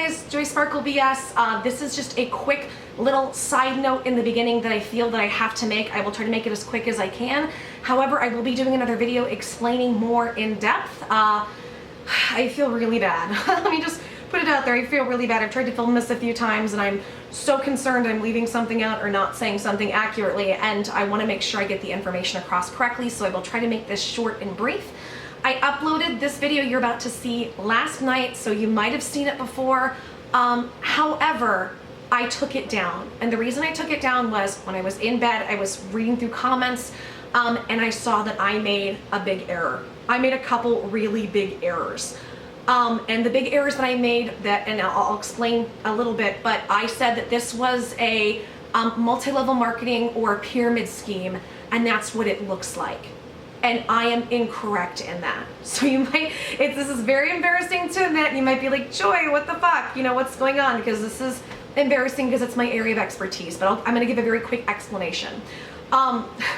guys, Joy Sparkle BS. This is just a quick little side note in the beginning that I feel that I have to make. I will try to make it as quick as I can. However, I will be doing another video explaining more in depth. I feel really bad. Let me just put it out there. I feel really bad. I've tried to film this a few times and I'm so concerned I'm leaving something out or not saying something accurately, and I want to make sure I get the information across correctly, so I will try to make this short and brief. I uploaded this video you're about to see last night, so you might have seen it before. However, I took it down. And the reason I took it down was when I was in bed, I was reading through comments, and I saw that I made a big error. I made a couple really big errors. And the big errors that I made, and I'll explain a little bit, but I said that this was a multi-level marketing or pyramid scheme, and that's what it looks like. And I am incorrect in that. So you might, this is very embarrassing to admit. You might be like, Joy, what the fuck? You know, what's going on? Because this is embarrassing because it's my area of expertise, but I'm gonna give a very quick explanation.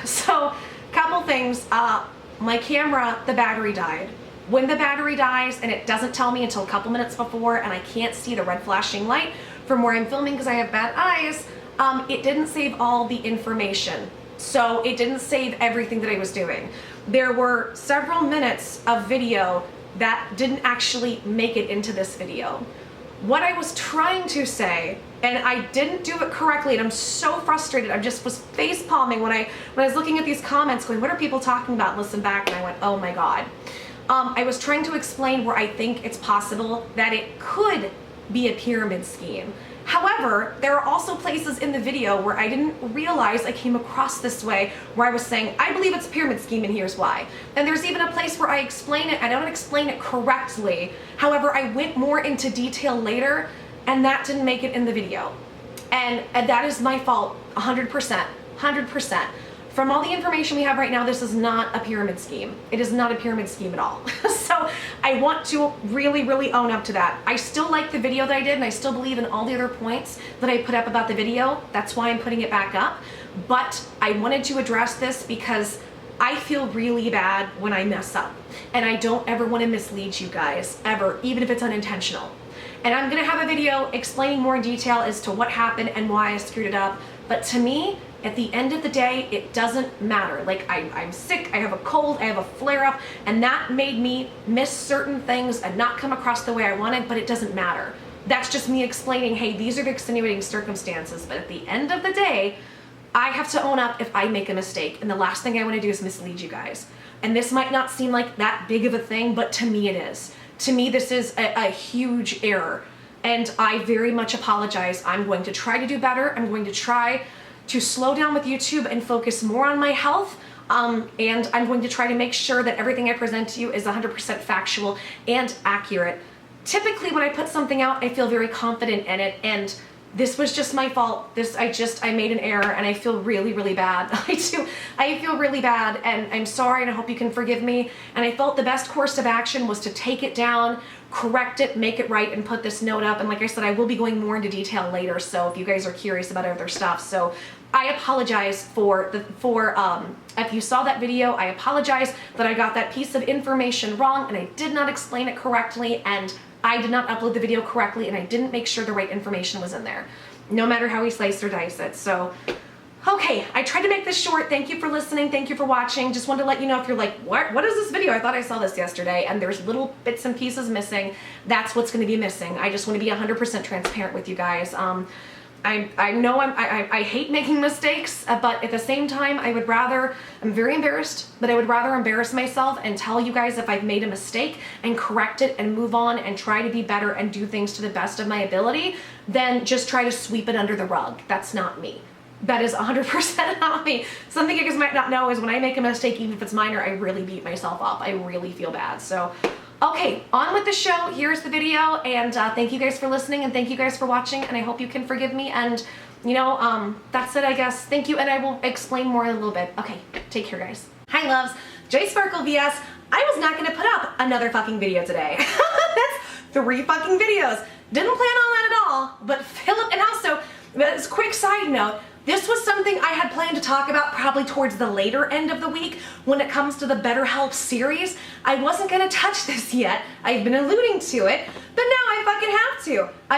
So, couple things. My camera, the battery died. When the battery dies and it doesn't tell me until a couple minutes before and I can't see the red flashing light from where I'm filming because I have bad eyes, it didn't save all the information. So it didn't save everything that I was doing. There were several minutes of video that didn't actually make it into this video. What I was trying to say, and I didn't do it correctly, and I'm so frustrated. I just was face palming when I was looking at these comments going, what are people talking about? Listen back, and I went, oh my God. I was trying to explain where I think it's possible that it could be a pyramid scheme. However, there are also places in the video where I didn't realize I came across this way, where I was saying, I believe it's a pyramid scheme and here's why. And there's even a place where I explain it. I don't explain it correctly. However, I went more into detail later, and that didn't make it in the video. And that is my fault, 100%, 100%. From all the information we have right now, this is not a pyramid scheme. It is not a pyramid scheme at all. So I want to really, really own up to that. I still like the video that I did, and I still believe in all the other points that I put up about the video. That's why I'm putting it back up. But I wanted to address this because I feel really bad when I mess up. And I don't ever want to mislead you guys, ever, even if it's unintentional. And I'm gonna have a video explaining more in detail as to what happened and why I screwed it up. But to me, at the end of the day, it doesn't matter. Like, I'm sick, I have a cold, I have a flare-up, and that made me miss certain things and not come across the way I wanted, but it doesn't matter. That's just me explaining, hey, these are the extenuating circumstances, but at the end of the day, I have to own up if I make a mistake, and the last thing I want to do is mislead you guys. And this might not seem like that big of a thing, but to me it is. To me, this is a huge error, and I very much apologize. I'm going to try to do better. I'm going to try to slow down with YouTube and focus more on my health, and I'm going to try to make sure that everything I present to you is 100% factual and accurate. Typically, when I put something out, I feel very confident in it, and this was just my fault. I made an error, and I feel really, really bad. I feel really bad, and I'm sorry, and I hope you can forgive me. And I felt the best course of action was to take it down, correct it, make it right, and put this note up. And like I said, I will be going more into detail later, so if you guys are curious about other stuff. So I apologize if you saw that video, I apologize that I got that piece of information wrong, and I did not explain it correctly, and I did not upload the video correctly, and I didn't make sure the right information was in there, no matter how we slice or dice it. So, okay, I tried to make this short. Thank you for listening. Thank you for watching. Just wanted to let you know if you're like, what is this video? I thought I saw this yesterday, and there's little bits and pieces missing. That's what's going to be missing. I just want to be 100% transparent with you guys. I know I hate making mistakes, but at the same time, I'm very embarrassed, but I would rather embarrass myself and tell you guys if I've made a mistake and correct it and move on and try to be better and do things to the best of my ability than just try to sweep it under the rug. That's not me. That is 100% not me. Something you guys might not know is when I make a mistake, even if it's minor, I really beat myself up. I really feel bad. So, okay, on with the show. Here's the video, and thank you guys for listening, and thank you guys for watching, and I hope you can forgive me, and, you know, that's it, I guess. Thank you, and I will explain more in a little bit. Okay, take care, guys. Hi, loves. Joy Sparkle VS. I was not going to put up another fucking video today. That's 3 fucking videos. Didn't plan on that at all, but Philip, and also, as a quick side note, This was something I had planned to talk about probably towards the later end of the week when it comes to the BetterHelp series. I wasn't gonna touch this yet. I've been alluding to it, but now I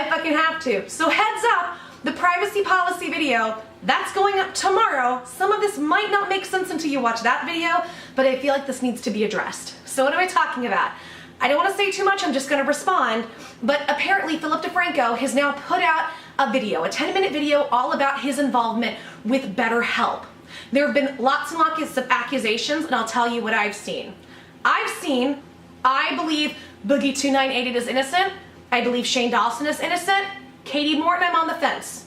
fucking have to. So heads up, the privacy policy video, that's going up tomorrow. Some of this might not make sense until you watch that video, but I feel like this needs to be addressed. So what am I talking about? I don't want to say too much, I'm just going to respond, but apparently Philip Defranco has now put out a video, a 10-minute video all about his involvement with BetterHelp. There have been lots and lots of accusations, and I'll tell you what I've seen. I believe Boogie2988 is innocent. I believe Shane Dawson is innocent. Katie Morton, I'm on the fence.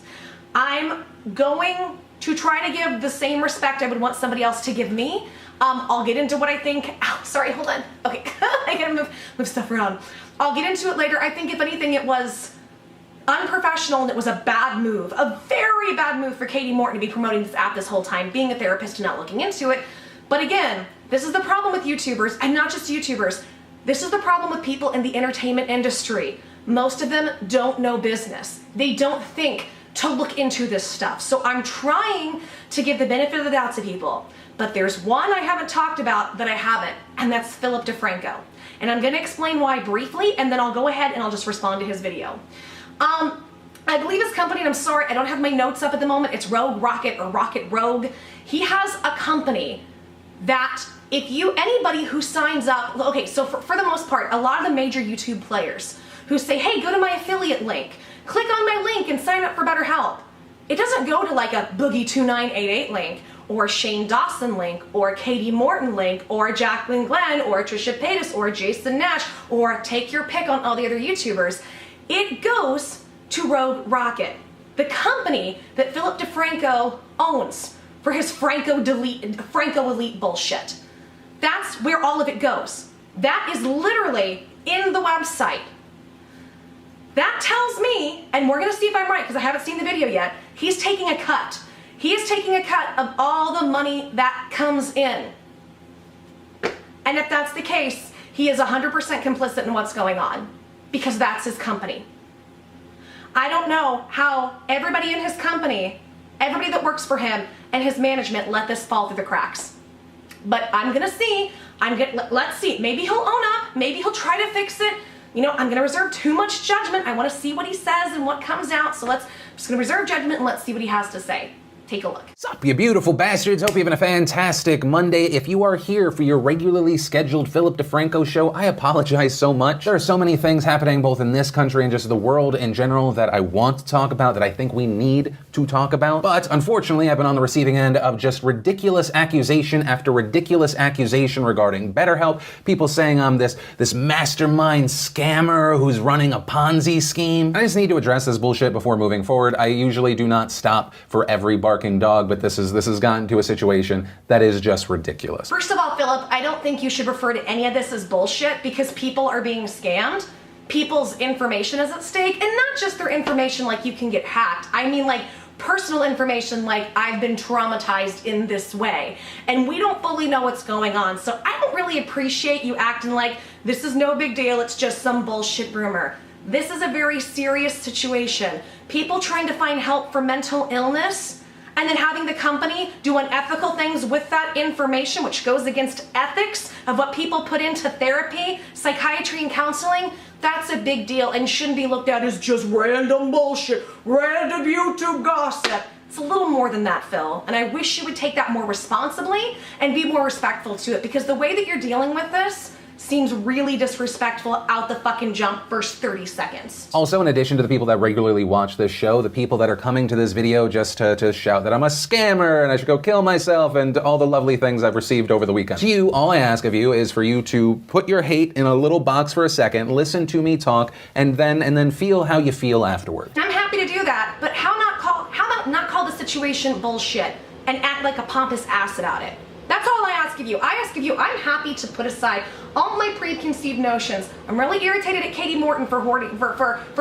I'm going to try to give the same respect I would want somebody else to give me. I'll get into what I think. Ow, sorry, hold on. Okay, I gotta move stuff around. I'll get into it later. I think if anything, it was unprofessional and it was a bad move, a very bad move for Katie Morton to be promoting this app this whole time, being a therapist and not looking into it. But again, this is the problem with YouTubers, and not just YouTubers. This is the problem with people in the entertainment industry. Most of them don't know business. They don't think to look into this stuff. So I'm trying to give the benefit of the doubt to people. But there's one I haven't talked about that I haven't, and that's Philip Defranco. And I'm gonna explain why briefly, and then I'll go ahead and I'll just respond to his video. I believe his company, and I'm sorry, I don't have my notes up at the moment, it's Rogue Rocket or Rocket Rogue. He has a company that anybody who signs up, okay, so for the most part, a lot of the major YouTube players who say, hey, go to my affiliate link, click on my link and sign up for BetterHelp. It doesn't go to like a Boogie2988 link, or a Shane Dawson link, or a Katie Morton link, or a Jacqueline Glenn, or a Trisha Paytas, or a Jason Nash, or take your pick on all the other YouTubers. It goes to Rogue Rocket, the company that Philip Defranco owns for his Franco Elite bullshit. That's where all of it goes. That is literally in the website. That tells me, and we're gonna see if I'm right because I haven't seen the video yet, he's taking a cut. He is taking a cut of all the money that comes in. And if that's the case, he is 100% complicit in what's going on because that's his company. I don't know how everybody in his company, everybody that works for him and his management let this fall through the cracks. But I'm gonna see, let's see, maybe he'll own up, maybe he'll try to fix it. You know, I'm gonna reserve too much judgment. I wanna see what he says and what comes out, so I'm just gonna reserve judgment and let's see what he has to say. Take a look. Sup, you beautiful bastards. Hope you're having a fantastic Monday. If you are here for your regularly scheduled Philip Defranco show, I apologize so much. There are so many things happening both in this country and just the world in general that I want to talk about, that I think we need to talk about. But unfortunately, I've been on the receiving end of just ridiculous accusation after ridiculous accusation regarding BetterHelp. People saying I'm this mastermind scammer who's running a Ponzi scheme. I just need to address this bullshit before moving forward. I usually do not stop for every barking dog, but this has gotten to a situation that is just ridiculous. First of all, Philip, I don't think you should refer to any of this as bullshit because people are being scammed. People's information is at stake, and not just their information like you can get hacked. I mean like personal information like I've been traumatized in this way, and we don't fully know what's going on. So I don't really appreciate you acting like this is no big deal, it's just some bullshit rumor. This is a very serious situation. People trying to find help for mental illness and then having the company do unethical things with that information, which goes against ethics of what people put into therapy, psychiatry, and counseling, that's a big deal and shouldn't be looked at as just random bullshit, random YouTube gossip. It's a little more than that, Phil, and I wish you would take that more responsibly and be more respectful to it, because the way that you're dealing with this seems really disrespectful out the fucking jump first 30 seconds. Also, in addition to the people that regularly watch this show, the people that are coming to this video just to shout that I'm a scammer and I should go kill myself and all the lovely things I've received over the weekend. To you, all I ask of you is for you to put your hate in a little box for a second, listen to me talk, and then feel how you feel afterward. I'm happy to do that, but how about not call the situation bullshit and act like a pompous ass about it? That's all I ask of you. I ask of you, I'm happy to put aside all my preconceived notions. I'm really irritated at Katie Morton for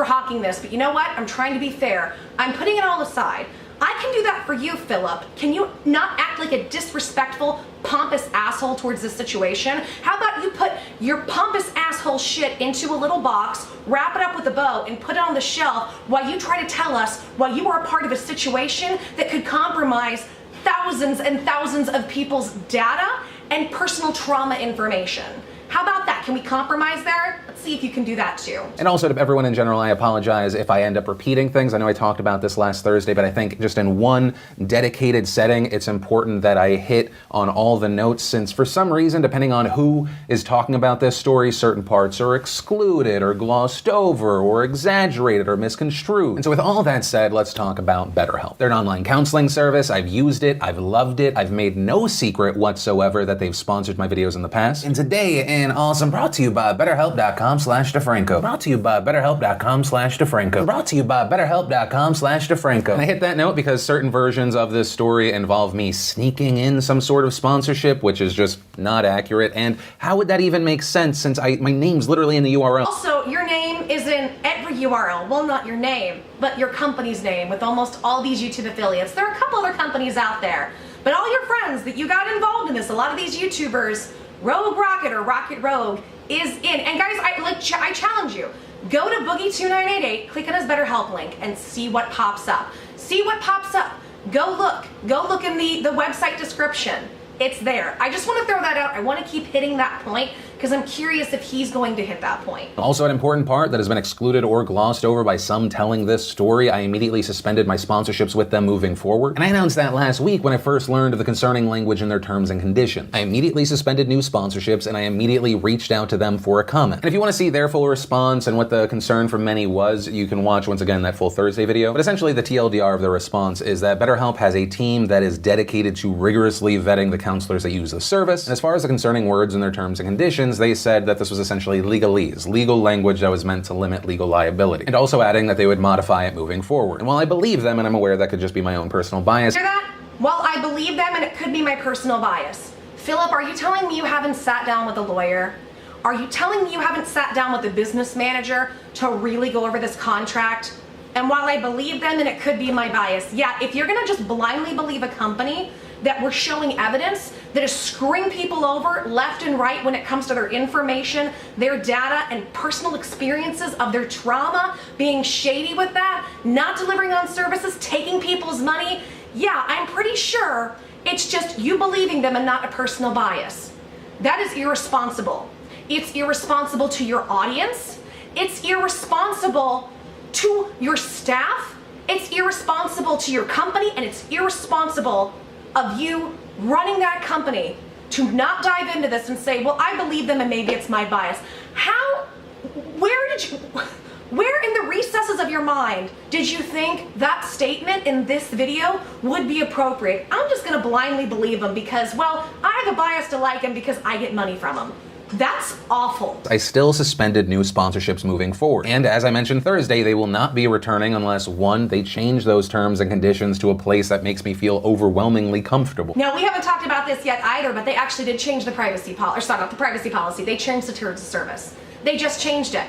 hawking this, but you know what? I'm trying to be fair. I'm putting it all aside. I can do that for you, Philip. Can you not act like a disrespectful, pompous asshole towards this situation? How about you put your pompous asshole shit into a little box, wrap it up with a bow, and put it on the shelf while you try to tell us why you are a part of a situation that could compromise thousands and thousands of people's data and personal trauma information. How about that? Can we compromise there? Let's see if you can do that too. And also to everyone in general, I apologize if I end up repeating things. I know I talked about this last Thursday, but I think just in one dedicated setting, it's important that I hit on all the notes, since for some reason, depending on who is talking about this story, certain parts are excluded or glossed over or exaggerated or misconstrued. And so with all that said, let's talk about BetterHelp. They're an online counseling service. I've used it. I've loved it. I've made no secret whatsoever that they've sponsored my videos in the past. And today, and awesome, brought to you by BetterHelp.com/Defranco. Brought to you by BetterHelp.com/Defranco. Brought to you by BetterHelp.com/Defranco. And I hit that note because certain versions of this story involve me sneaking in some sort of sponsorship, which is just not accurate. And how would that even make sense, since my name's literally in the URL? Also, your name is in every URL. Well, not your name, but your company's name with almost all these YouTube affiliates. There are a couple other companies out there, but all your friends that you got involved in this, a lot of these YouTubers, Rogue Rocket or Rocket Rogue is in. And guys, I challenge you, go to Boogie2988, click on his BetterHelp link and see what pops up. See what pops up. Go look in the website description. It's there. I just want to throw that out. I want to keep hitting that point because I'm curious if he's going to hit that point. Also, an important part that has been excluded or glossed over by some telling this story, I immediately suspended my sponsorships with them moving forward. And I announced that last week when I first learned of the concerning language in their terms and conditions. I immediately suspended new sponsorships and I immediately reached out to them for a comment. And if you want to see their full response and what the concern from many was, you can watch once again that full Thursday video. But essentially the TLDR of the response is that BetterHelp has a team that is dedicated to rigorously vetting the counselors that use the service. And as far as the concerning words in their terms and conditions, they said that this was essentially legalese, legal language that was meant to limit legal liability, and also adding that they would modify it moving forward. And while I believe them, and I'm aware that could just be my own personal bias. Hear that? Well, I believe them and it could be my personal bias. Philip, are you telling me you haven't sat down with a lawyer? Are you telling me you haven't sat down with a business manager to really go over this contract? And while I believe them and it could be my bias, yeah, if you're gonna just blindly believe a company that we're showing evidence that is screwing people over left and right when it comes to their information, their data, and personal experiences of their trauma, being shady with that, not delivering on services, taking people's money, yeah, I'm pretty sure it's just you believing them and not a personal bias. That is irresponsible. It's irresponsible to your audience. It's irresponsible to your staff. It's irresponsible to your company, and it's irresponsible of you running that company to not dive into this and say, well, I believe them and maybe it's my bias. Where in the recesses of your mind did you think that statement in this video would be appropriate? I'm just gonna blindly believe them because, well, I have a bias to like them because I get money from them. That's awful. I still suspended new sponsorships moving forward. And as I mentioned Thursday, they will not be returning unless, one, they change those terms and conditions to a place that makes me feel overwhelmingly comfortable. Now, we haven't talked about this yet either, but they actually did change the privacy policy, or sorry, not the privacy policy, they changed the terms of service. They just changed it.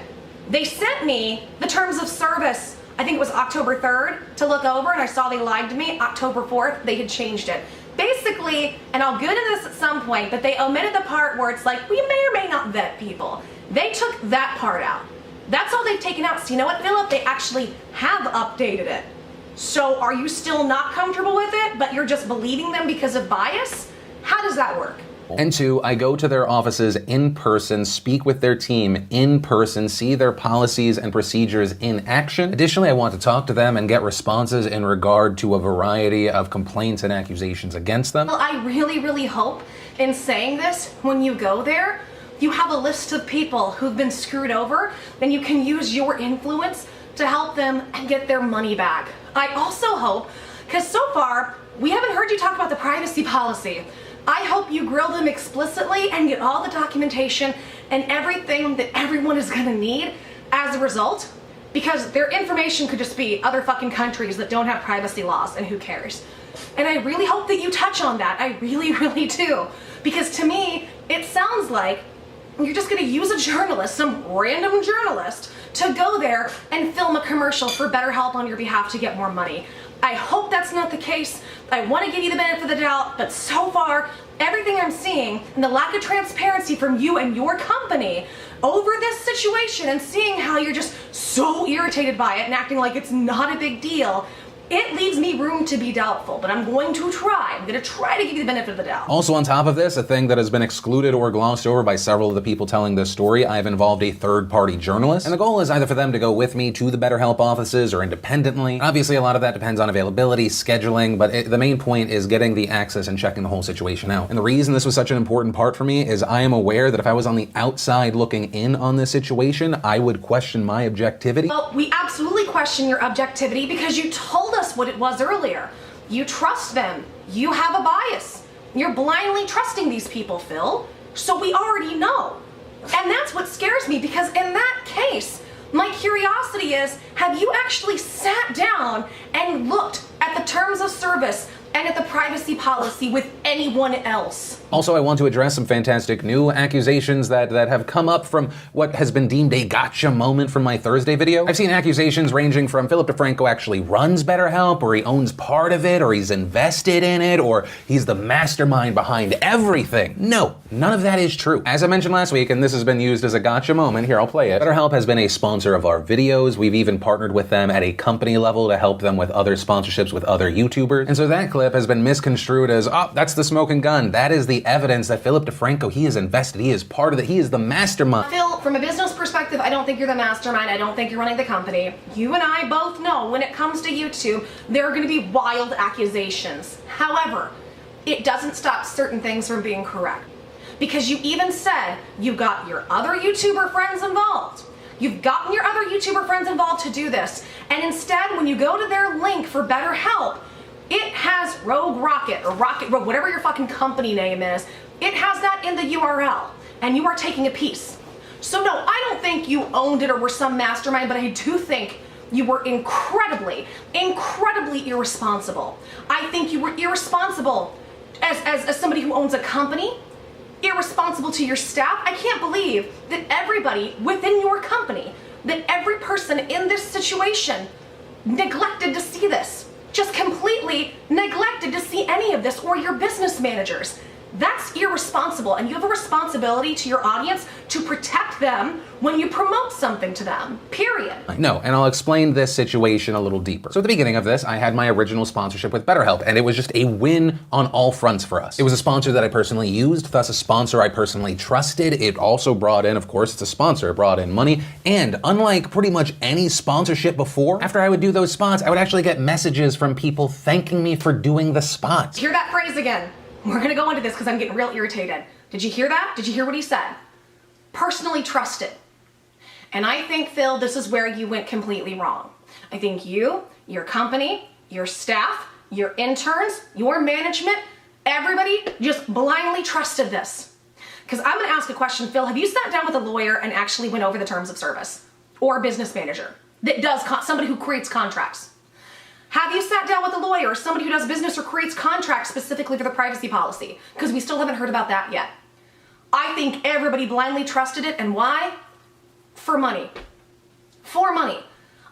They sent me the terms of service, I think it was October 3rd, to look over, and I saw they lied to me. October 4th, they had changed it. Basically, and I'll get into this at some point, but they omitted the part where it's like, we may or may not vet people. They took that part out. That's all they've taken out. So you know what, Philip? They actually have updated it. So are you still not comfortable with it, but you're just believing them because of bias? How does that work? And two, I go to their offices in person, speak with their team in person, see their policies and procedures in action. Additionally, I want to talk to them and get responses in regard to a variety of complaints and accusations against them. Well, I really, really hope in saying this, when you go there, you have a list of people who've been screwed over, then you can use your influence to help them and get their money back. I also hope, because so far, we haven't heard you talk about the privacy policy. I hope you grill them explicitly and get all the documentation and everything that everyone is gonna need as a result, because their information could just be other fucking countries that don't have privacy laws, and who cares? And I really hope that you touch on that. I really, really do. Because to me, it sounds like you're just gonna use a journalist, some random journalist, to go there and film a commercial for BetterHelp on your behalf to get more money. I hope that's not the case. I want to give you the benefit of the doubt, but so far, everything I'm seeing and the lack of transparency from you and your company over this situation and seeing how you're just so irritated by it and acting like it's not a big deal, it leaves me room to be doubtful, but I'm going to try. I'm going to try to give you the benefit of the doubt. Also on top of this, a thing that has been excluded or glossed over by several of the people telling this story, I've involved a third-party journalist, and the goal is either for them to go with me to the BetterHelp offices or independently. Obviously, a lot of that depends on availability, scheduling, but the main point is getting the access and checking the whole situation out. And the reason this was such an important part for me is I am aware that if I was on the outside looking in on this situation, I would question my objectivity. Well, we absolutely question your objectivity because you told us what it was earlier. You trust them. You have a bias. You're blindly trusting these people, Phil. So we already know. And that's what scares me, because in that case, my curiosity is, have you actually sat down and looked at the terms of service and at the privacy policy with anyone else? Also, I want to address some fantastic new accusations that have come up from what has been deemed a gotcha moment from my Thursday video. I've seen accusations ranging from Philip Defranco actually runs BetterHelp, or he owns part of it, or he's invested in it, or he's the mastermind behind everything. No, none of that is true. As I mentioned last week, and this has been used as a gotcha moment, here I'll play it. BetterHelp has been a sponsor of our videos. We've even partnered with them at a company level to help them with other sponsorships with other YouTubers. And so that clip has been misconstrued as, oh, that's the smoking gun. That is the evidence that Philip Defranco, he is invested, he is part of it, he is the mastermind. Phil, from a business perspective, I don't think you're the mastermind. I don't think you're running the company. You and I both know when it comes to YouTube, there are going to be wild accusations. However, it doesn't stop certain things from being correct. Because you even said you got your other YouTuber friends involved. You've gotten your other YouTuber friends involved to do this. And instead, when you go to their link for BetterHelp, it has Rogue Rocket or Rocket Rogue, whatever your fucking company name is, it has that in the URL, and you are taking a piece. So no, I don't think you owned it or were some mastermind, but I do think you were incredibly, incredibly irresponsible. I think you were irresponsible as somebody who owns a company, irresponsible to your staff. I can't believe that everybody within your company, that every person in this situation neglected to see this. Just completely neglected to see any of this, or your business managers. That's irresponsible, and you have a responsibility to your audience to protect them when you promote something to them, period. I know, and I'll explain this situation a little deeper. So at the beginning of this, I had my original sponsorship with BetterHelp, and it was just a win on all fronts for us. It was a sponsor that I personally used, thus a sponsor I personally trusted. It also brought in, of course, it's a sponsor, it brought in money, and unlike pretty much any sponsorship before, after I would do those spots, I would actually get messages from people thanking me for doing the spots. Hear that phrase again. We're gonna go into this because I'm getting real irritated. Did you hear that? Did you hear what he said? Personally trusted. And I think, Phil, this is where you went completely wrong. I think you, your company, your staff, your interns, your management, everybody just blindly trusted this. Because I'm gonna ask a question, Phil, have you sat down with a lawyer and actually went over the terms of service? Or a business manager that does, somebody who creates contracts? Have you sat down with a lawyer or somebody who does business or creates contracts specifically for the privacy policy? Because we still haven't heard about that yet. I think everybody blindly trusted it, and why? For money. For money.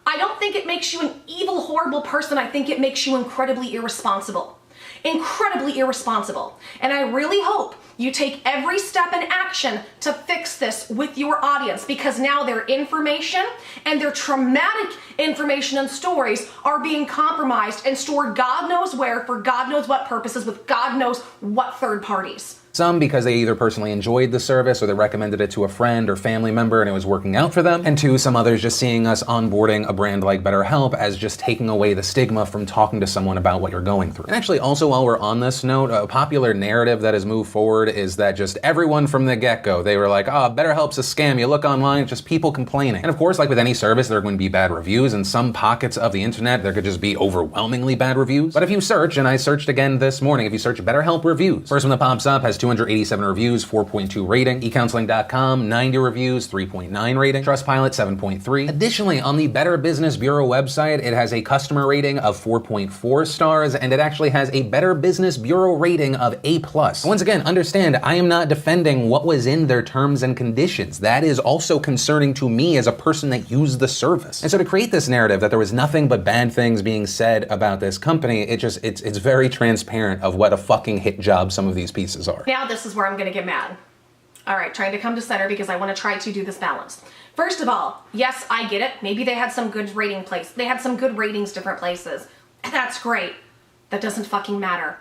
I don't think it makes you an evil, horrible person. I think it makes you incredibly irresponsible. Incredibly irresponsible. And I really hope you take every step in action to fix this with your audience, because now their information and their traumatic information and stories are being compromised and stored God knows where for God knows what purposes with God knows what third parties. Some because they either personally enjoyed the service or they recommended it to a friend or family member and it was working out for them. And two, some others just seeing us onboarding a brand like BetterHelp as just taking away the stigma from talking to someone about what you're going through. And actually also, while we're on this note, a popular narrative that has moved forward is that just everyone from the get-go, they were like, BetterHelp's a scam. You look online, it's just people complaining. And of course, like with any service, there are going to be bad reviews. In some pockets of the internet, there could just be overwhelmingly bad reviews. But if you search, and I searched again this morning, if you search BetterHelp reviews, first one that pops up has 287 reviews, 4.2 rating. eCounseling.com, 90 reviews, 3.9 rating. Trustpilot, 7.3. Additionally, on the Better Business Bureau website, it has a customer rating of 4.4 stars, and it actually has a Better Business Bureau rating of A+. Once again, understand, I am not defending what was in their terms and conditions. That is also concerning to me as a person that used the service. And so to create this narrative that there was nothing but bad things being said about this company, it's very transparent of what a fucking hit job some of these pieces are. Now this is where I'm gonna get mad. All right, trying to come to center because I want to try to do this balance. First of all, yes, I get it. Maybe they had some good rating place. They had some good ratings different places. That's great. That doesn't fucking matter.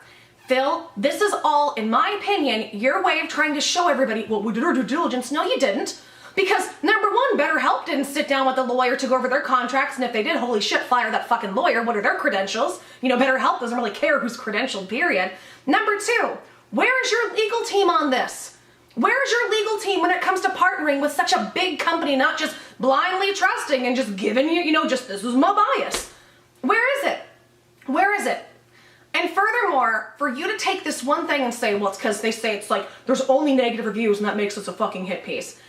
Phil, this is all, in my opinion, your way of trying to show everybody, well, we did our due diligence. No, you didn't. Because number one, BetterHelp didn't sit down with the lawyer to go over their contracts, and if they did, holy shit, fire that fucking lawyer. What are their credentials? You know, BetterHelp doesn't really care who's credentialed, period. Number two, where is your legal team on this? Where's your legal team when it comes to partnering with such a big company, not just blindly trusting and just giving you, just this is my bias? Where is it? Where is it? And furthermore, for you to take this one thing and say, well, it's because they say it's like, there's only negative reviews and that makes us a fucking hit piece.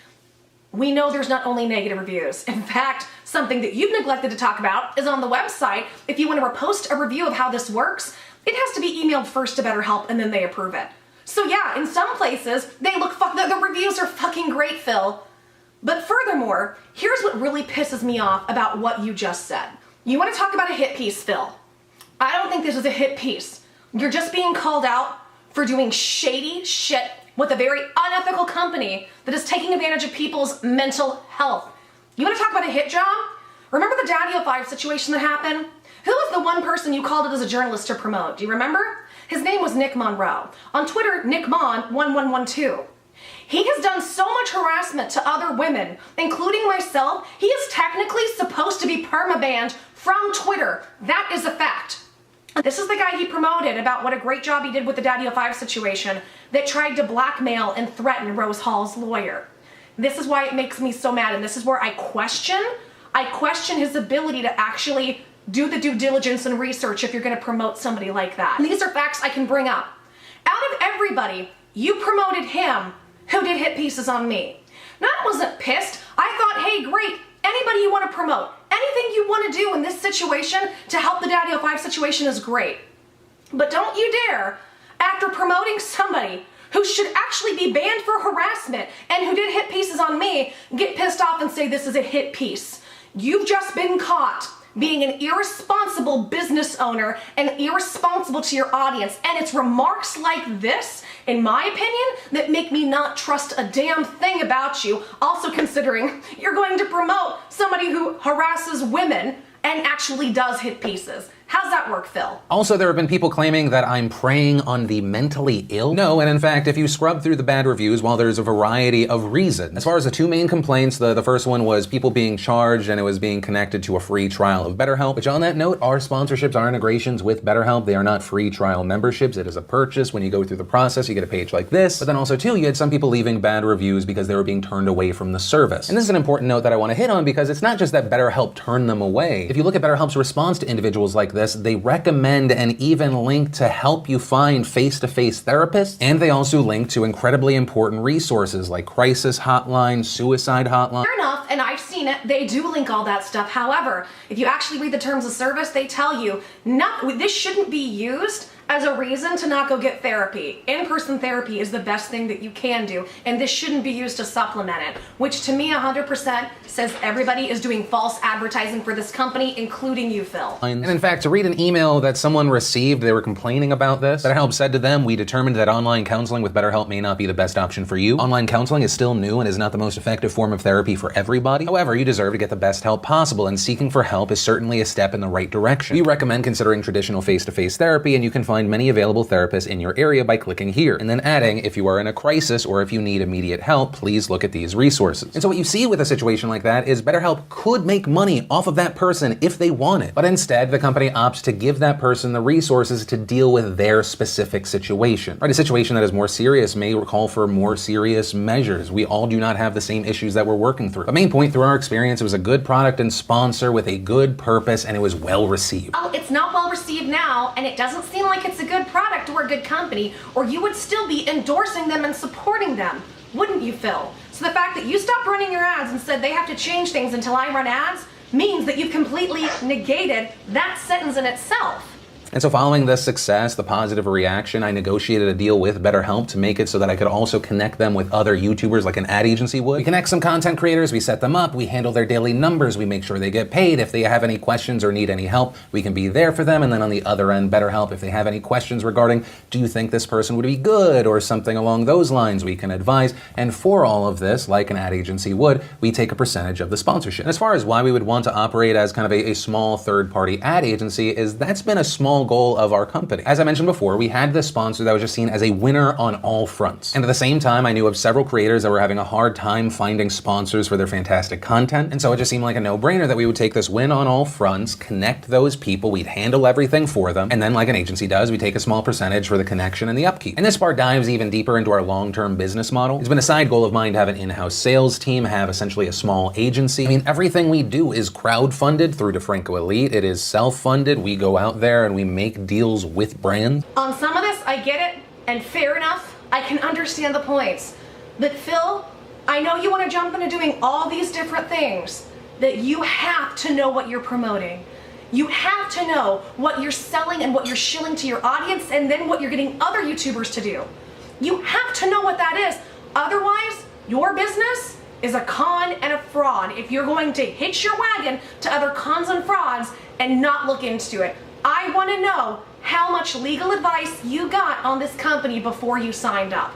We know there's not only negative reviews. In fact, something that you've neglected to talk about is on the website. If you want to repost a review of how this works, it has to be emailed first to BetterHelp and then they approve it. So yeah, in some places, they look, the reviews are fucking great, Phil. But furthermore, here's what really pisses me off about what you just said. You want to talk about a hit piece, Phil. I don't think this is a hit piece. You're just being called out for doing shady shit with a very unethical company that is taking advantage of people's mental health. You want to talk about a hit job? Remember the Daddy 05 situation that happened? Who was the one person you called it as a journalist to promote? Do you remember? His name was Nick Monroe. On Twitter, NickMon1112. He has done so much harassment to other women, including myself. He is technically supposed to be permabanned from Twitter. That is a fact. This is the guy he promoted about what a great job he did with the Daddy 05 situation that tried to blackmail and threaten Rose Hall's lawyer. This is why it makes me so mad, and this is where I question his ability to actually do the due diligence and research if you're going to promote somebody like that. And these are facts I can bring up. Out of everybody, you promoted him who did hit pieces on me. Now, I wasn't pissed. I thought, hey, great, anybody you want to promote, anything you want to do in this situation to help the Daddy 05 situation is great. But don't you dare, after promoting somebody who should actually be banned for harassment and who did hit pieces on me, get pissed off and say this is a hit piece. You've just been caught being an irresponsible business owner and irresponsible to your audience. And it's remarks like this, in my opinion, that make me not trust a damn thing about you. Also considering you're going to promote somebody who harasses women and actually does hit pieces. How's that work, Phil? Also, there have been people claiming that I'm preying on the mentally ill. No, and in fact, if you scrub through the bad reviews, while there's a variety of reasons. As far as the two main complaints, the first one was people being charged and it was being connected to a free trial of BetterHelp, which on that note, our sponsorships are integrations with BetterHelp. They are not free trial memberships. It is a purchase. When you go through the process, you get a page like this. But then also too, you had some people leaving bad reviews because they were being turned away from the service. And this is an important note that I want to hit on because it's not just that BetterHelp turned them away. If you look at BetterHelp's response to individuals like this, they recommend and even link to help you find face-to-face therapists, and they also link to incredibly important resources like crisis hotline, suicide hotline. Fair enough, and I've seen it. They do link all that stuff. However, if you actually read the terms of service, they tell you this shouldn't be used as a reason to not go get therapy. In-person therapy is the best thing that you can do, and this shouldn't be used to supplement it, which to me 100% says everybody is doing false advertising for this company, including you, Phil. And in fact, to read an email that someone received, they were complaining about this. BetterHelp said to them, "We determined that online counseling with BetterHelp may not be the best option for you. Online counseling is still new and is not the most effective form of therapy for everybody. However, you deserve to get the best help possible, and seeking for help is certainly a step in the right direction. We recommend considering traditional face-to-face therapy, and you can find many available therapists in your area by clicking here." And then adding, "If you are in a crisis or if you need immediate help, please look at these resources." And so what you see with a situation like that is BetterHelp could make money off of that person if they want it. But instead, the company opts to give that person the resources to deal with their specific situation. Right? A situation that is more serious may call for more serious measures. We all do not have the same issues that we're working through. The main point through our experience, it was a good product and sponsor with a good purpose, and it was well received. Oh, it's not well received now, and it doesn't seem like it's it's a good product or a good company, or you would still be endorsing them and supporting them, wouldn't you, Phil? So the fact that you stopped running your ads and said they have to change things until I run ads means that you've completely negated that sentence in itself. And so following this success, the positive reaction, I negotiated a deal with BetterHelp to make it so that I could also connect them with other YouTubers like an ad agency would. We connect some content creators, we set them up, we handle their daily numbers, we make sure they get paid. If they have any questions or need any help, we can be there for them. And then on the other end, BetterHelp, if they have any questions regarding, do you think this person would be good or something along those lines, we can advise. And for all of this, like an ad agency would, we take a percentage of the sponsorship. And as far as why we would want to operate as kind of a small third-party ad agency is that's been a small goal of our company. As I mentioned before, we had this sponsor that was just seen as a winner on all fronts. And at the same time, I knew of several creators that were having a hard time finding sponsors for their fantastic content. And so it just seemed like a no-brainer that we would take this win on all fronts, connect those people, we'd handle everything for them, and then like an agency does, we take a small percentage for the connection and the upkeep. And this part dives even deeper into our long-term business model. It's been a side goal of mine to have an in-house sales team, have essentially a small agency. I mean, everything we do is crowd-funded through Defranco Elite. It is self-funded. We go out there and we make deals with brands. On some of this, I get it, and fair enough, I can understand the points. But Phil, I know you want to jump into doing all these different things, that you have to know what you're promoting. You have to know what you're selling and what you're shilling to your audience, and then what you're getting other YouTubers to do. You have to know what that is. Otherwise, your business is a con and a fraud if you're going to hitch your wagon to other cons and frauds and not look into it. I want to know how much legal advice you got on this company before you signed up.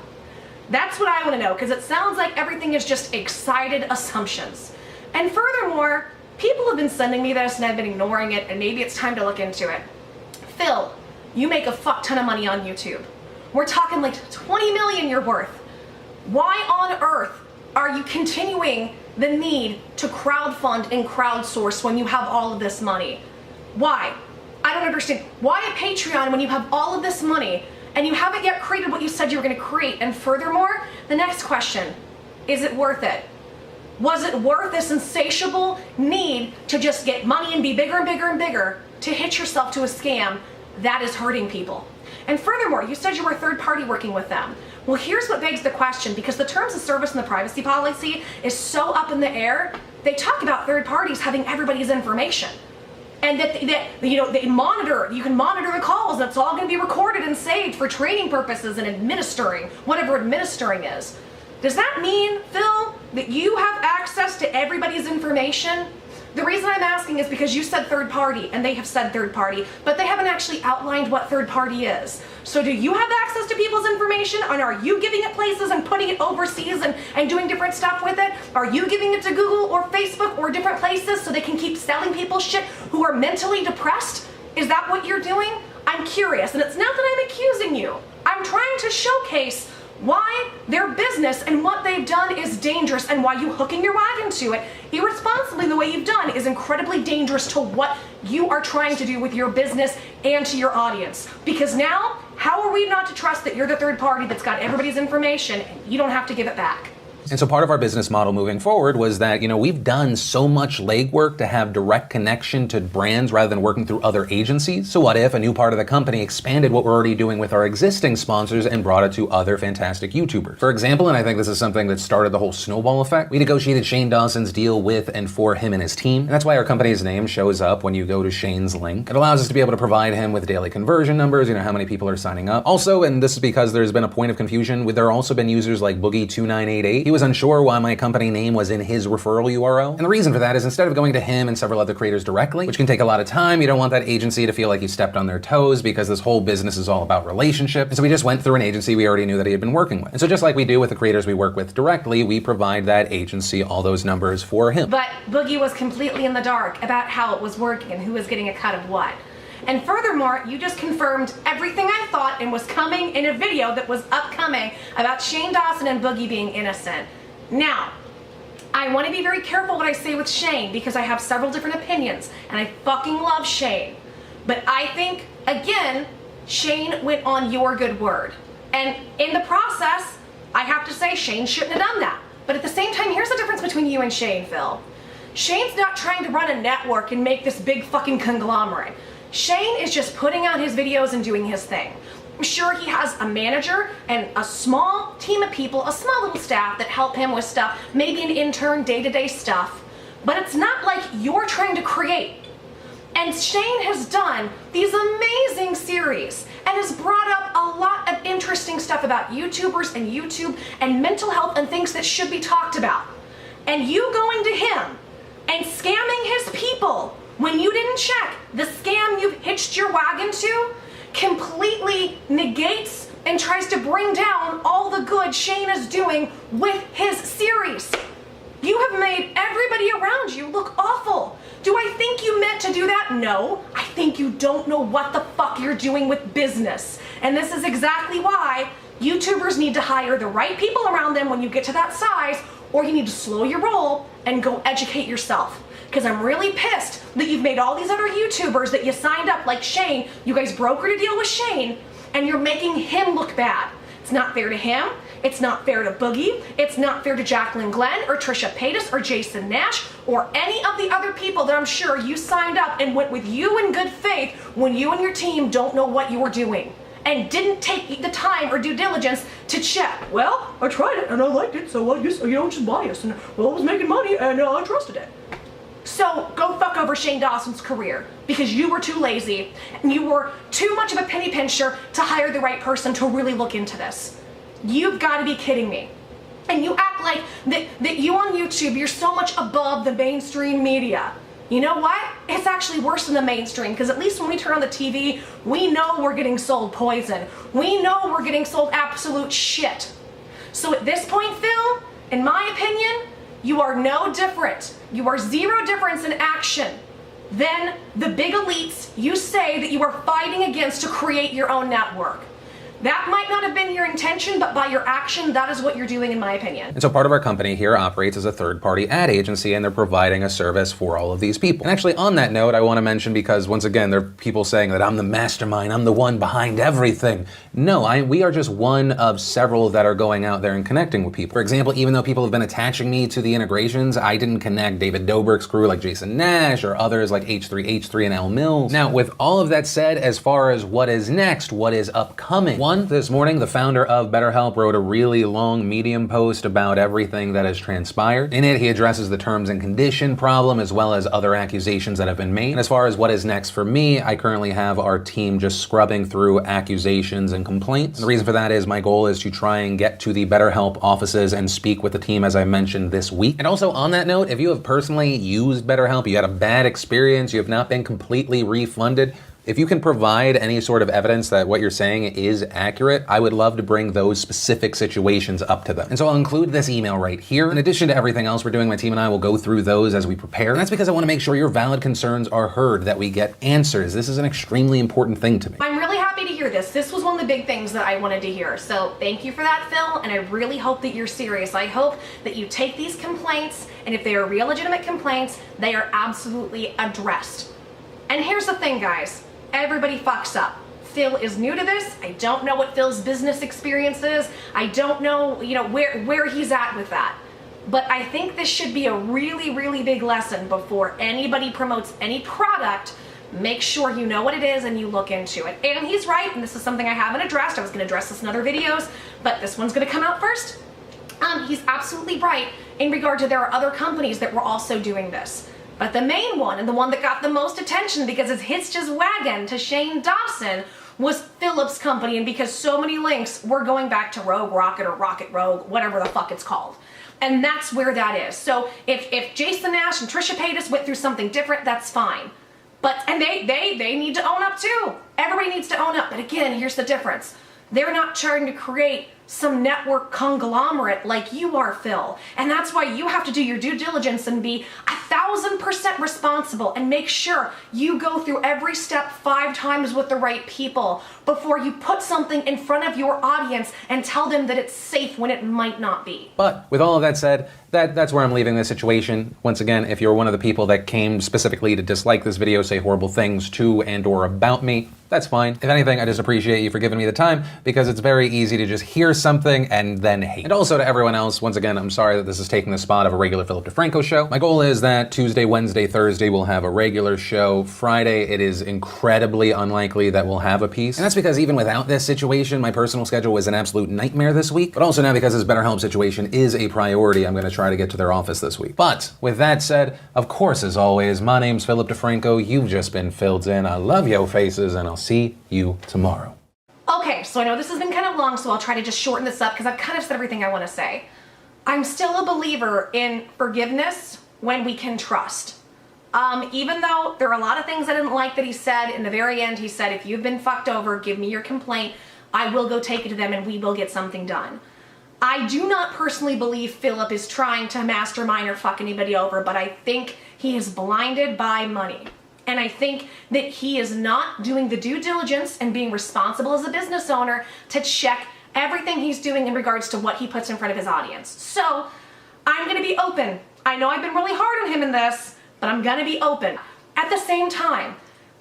That's what I want to know, because it sounds like everything is just excited assumptions. And furthermore, people have been sending me this and I've been ignoring it, and maybe it's time to look into it. Phil, you make a fuck ton of money on YouTube. We're talking like 20 million you're worth. Why on earth are you continuing the need to crowdfund and crowdsource when you have all of this money? Why? I don't understand. Why a Patreon when you have all of this money and you haven't yet created what you said you were going to create? And furthermore, the next question, is it worth it? Was it worth this insatiable need to just get money and be bigger and bigger and bigger to hitch yourself to a scam that is hurting people? And furthermore, you said you were a third party working with them. Well, here's what begs the question, because the terms of service and the privacy policy is so up in the air. They talk about third parties having everybody's information. And that they monitor, you can monitor the calls, and it's all going to be recorded and saved for training purposes and administering, whatever administering is. Does that mean, Phil, that you have access to everybody's information? The reason I'm asking is because you said third party, and they have said third party, but they haven't actually outlined what third party is. So do you have access to people's information, and are you giving it places and putting it overseas and doing different stuff with it? Are you giving it to Google or Facebook or different places so they can keep selling people shit who are mentally depressed? Is that what you're doing? I'm curious, and it's not that I'm accusing you. I'm trying to showcase why their business and what they've done is dangerous, and why you hooking your wagon to it irresponsibly the way you've done is incredibly dangerous to what you are trying to do with your business and to your audience. Because now, how are we not to trust that you're the third party that's got everybody's information and you don't have to give it back? And so part of our business model moving forward was that, we've done so much legwork to have direct connection to brands rather than working through other agencies. So what if a new part of the company expanded what we're already doing with our existing sponsors and brought it to other fantastic YouTubers? For example, and I think this is something that started the whole snowball effect, we negotiated Shane Dawson's deal with and for him and his team. And that's why our company's name shows up when you go to Shane's link. It allows us to be able to provide him with daily conversion numbers, how many people are signing up. Also, and this is because there's been a point of confusion, there have also been users like Boogie2988. He was unsure why my company name was in his referral URL. And the reason for that is instead of going to him and several other creators directly, which can take a lot of time, you don't want that agency to feel like you stepped on their toes, because this whole business is all about relationship. And so we just went through an agency we already knew that he had been working with. And so just like we do with the creators we work with directly, we provide that agency all those numbers for him. But Boogie was completely in the dark about how it was working and who was getting a cut of what. And furthermore, you just confirmed everything I thought and was coming in a video that was upcoming about Shane Dawson and Boogie being innocent. Now, I want to be very careful what I say with Shane, because I have several different opinions, and I fucking love Shane. But I think, again, Shane went on your good word. And in the process, I have to say Shane shouldn't have done that. But at the same time, here's the difference between you and Shane, Phil. Shane's not trying to run a network and make this big fucking conglomerate. Shane is just putting out his videos and doing his thing. I'm sure he has a manager and a small team of people, a small little staff that help him with stuff, maybe an intern, day-to-day stuff, but it's not like you're trying to create. And Shane has done these amazing series and has brought up a lot of interesting stuff about YouTubers and YouTube and mental health and things that should be talked about. And you going to him and scamming his people when you didn't check the scam you've hitched your wagon to completely negates and tries to bring down all the good Shane is doing with his series. You have made everybody around you look awful. Do I think you meant to do that? No. I think you don't know what the fuck you're doing with business. And this is exactly why YouTubers need to hire the right people around them when you get to that size, or you need to slow your roll and go educate yourself. Because I'm really pissed that you've made all these other YouTubers that you signed up, like Shane, you guys brokered a deal with Shane, and you're making him look bad. It's not fair to him. It's not fair to Boogie. It's not fair to Jacqueline Glenn or Trisha Paytas or Jason Nash or any of the other people that I'm sure you signed up and went with you in good faith when you and your team don't know what you were doing and didn't take the time or due diligence to check. Well, I tried it and I liked it, so I just, just biased. And well, it was making money and I trusted it. So go fuck over Shane Dawson's career because you were too lazy and you were too much of a penny pincher to hire the right person to really look into this. You've got to be kidding me. And you act like that you on YouTube, you're so much above the mainstream media. You know what? It's actually worse than the mainstream because at least when we turn on the TV, we know we're getting sold poison. We know we're getting sold absolute shit. So at this point, Phil, in my opinion, you are no different. You are zero difference in action than the big elites you say that you are fighting against to create your own network. That might not have been your intention, but by your action, that is what you're doing, in my opinion. And so part of our company here operates as a third-party ad agency, and they're providing a service for all of these people. And actually, on that note, I want to mention, because once again, there are people saying that I'm the mastermind, I'm the one behind everything. No, we are just one of several that are going out there and connecting with people. For example, even though people have been attaching me to the integrations, I didn't connect David Dobrik's crew like Jason Nash or others like H3H3 and L Mills. Now, with all of that said, as far as what is next, what is upcoming, this morning, the founder of BetterHelp wrote a really long Medium post about everything that has transpired. In it, he addresses the terms and condition problem as well as other accusations that have been made. And as far as what is next for me, I currently have our team just scrubbing through accusations and complaints. And the reason for that is my goal is to try and get to the BetterHelp offices and speak with the team, as I mentioned, this week. And also on that note, if you have personally used BetterHelp, you had a bad experience, you have not been completely refunded, if you can provide any sort of evidence that what you're saying is accurate, I would love to bring those specific situations up to them. And so I'll include this email right here. In addition to everything else we're doing, my team and I will go through those as we prepare. And that's because I want to make sure your valid concerns are heard, that we get answers. This is an extremely important thing to me. I'm really happy to hear this. This was one of the big things that I wanted to hear. So thank you for that, Phil. And I really hope that you're serious. I hope that you take these complaints, and if they are real legitimate complaints, they are absolutely addressed. And here's the thing, guys. Everybody fucks up. Phil is new to this. I don't know what Phil's business experience is. I don't know, where he's at with that. But I think this should be a really, really big lesson before anybody promotes any product. Make sure you know what it is and you look into it. And he's right, and this is something I haven't addressed. I was gonna address this in other videos, but this one's gonna come out first. He's absolutely right in regard to there are other companies that were also doing this. But the main one, and the one that got the most attention because it's hitched his wagon to Shane Dawson, was Philip's company, and because so many links were going back to Rogue Rocket or Rocket Rogue, whatever the fuck it's called. And that's where that is. So if Jason Nash and Trisha Paytas went through something different, that's fine. And they need to own up too. Everybody needs to own up. But again, here's the difference. They're not trying to create some network conglomerate like you are, Phil. And that's why you have to do your due diligence and be 1,000% responsible and make sure you go through every step 5 times with the right people before you put something in front of your audience and tell them that it's safe when it might not be. But with all of that said, that's where I'm leaving this situation. Once again, if you're one of the people that came specifically to dislike this video, say horrible things to and or about me, that's fine. If anything, I just appreciate you for giving me the time, because it's very easy to just hear first something and then hate. And also to everyone else, once again, I'm sorry that this is taking the spot of a regular Philip Defranco show. My goal is that Tuesday, Wednesday, Thursday we'll have a regular show. Friday, it is incredibly unlikely that we'll have a piece. And that's because even without this situation, my personal schedule was an absolute nightmare this week. But also now because this BetterHelp situation is a priority, I'm gonna try to get to their office this week. But with that said, of course, as always, my name's Philip Defranco. You've just been filled in. I love yo faces, and I'll see you tomorrow. Okay, so I know this has been kind of long, so I'll try to just shorten this up because I've kind of said everything I want to say. I'm still a believer in forgiveness when we can trust. Even though there are a lot of things I didn't like that he said, in the very end he said, if you've been fucked over, give me your complaint. I will go take it to them and we will get something done. I do not personally believe Philip is trying to mastermind or fuck anybody over, but I think he is blinded by money. And I think that he is not doing the due diligence and being responsible as a business owner to check everything he's doing in regards to what he puts in front of his audience. So I'm gonna be open. I know I've been really hard on him in this, but I'm gonna be open. At the same time,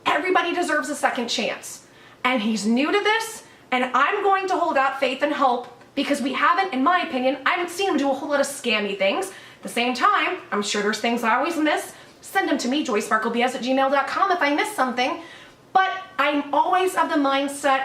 everybody deserves a second chance. And he's new to this, and I'm going to hold out faith and hope because we haven't, in my opinion, I haven't seen him do a whole lot of scammy things. At the same time, I'm sure there's things I always miss. Send them to me, joysparklebs@gmail.com if I miss something. But I'm always of the mindset,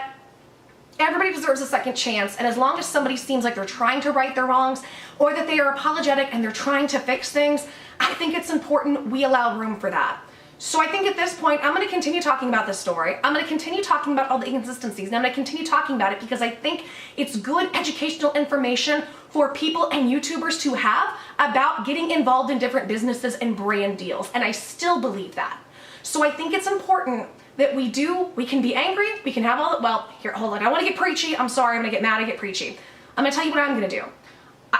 everybody deserves a second chance, and as long as somebody seems like they're trying to right their wrongs or that they are apologetic and they're trying to fix things, I think it's important we allow room for that. So I think at this point, I'm going to continue talking about this story. I'm going to continue talking about all the inconsistencies, and I'm going to continue talking about it because I think it's good educational information for people and YouTubers to have about getting involved in different businesses and brand deals, and I still believe that. So I think it's important that we can be angry, we can have all the, well, here, hold on, I want to get preachy, I'm sorry, I'm going to get mad, I get preachy. I'm going to tell you what I'm going to do.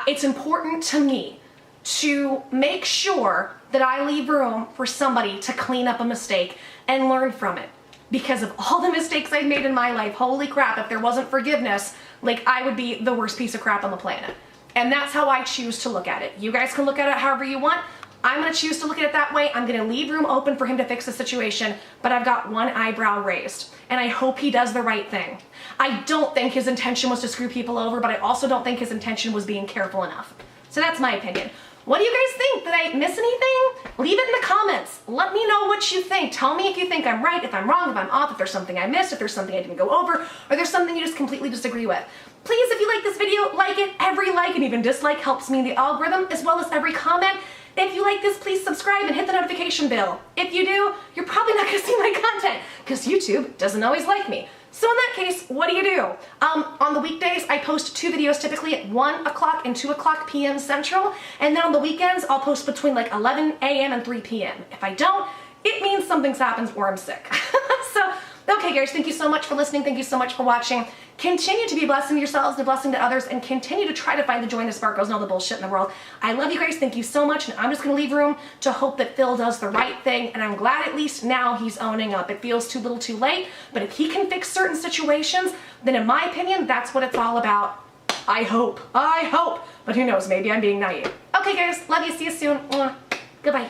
It's important to me to make sure that I leave room for somebody to clean up a mistake and learn from it. Because of all the mistakes I've made in my life, holy crap, if there wasn't forgiveness, like I would be the worst piece of crap on the planet. And that's how I choose to look at it. You guys can look at it however you want. I'm gonna choose to look at it that way. I'm gonna leave room open for him to fix the situation, but I've got one eyebrow raised. And I hope he does the right thing. I don't think his intention was to screw people over, but I also don't think his intention was being careful enough. So that's my opinion. What do you guys think? Did I miss anything? Leave it in the comments. Let me know what you think. Tell me if you think I'm right, if I'm wrong, if I'm off, if there's something I missed, if there's something I didn't go over, or there's something you just completely disagree with. Please, if you like this video, like it. Every like and even dislike helps me in the algorithm, as well as every comment. If you like this, please subscribe and hit the notification bell. If you do, you're probably not gonna see my content, because YouTube doesn't always like me. So in that case, what do? On the weekdays, I post 2 videos typically at 1 o'clock and 2 o'clock p.m. Central, and then on the weekends, I'll post between like 11 a.m. and 3 p.m. If I don't, it means something's happened or I'm sick. So, okay guys, thank you so much for listening, thank you so much for watching. Continue to be blessing yourselves and a blessing to others, and continue to try to find the joy and the sparkles and all the bullshit in the world. I love you guys, thank you so much, and I'm just gonna leave room to hope that Phil does the right thing, and I'm glad at least now he's owning up. It feels too little too late, but if he can fix certain situations, then in my opinion, that's what it's all about. I hope, but who knows, maybe I'm being naive. Okay guys, love you, see you soon. Goodbye.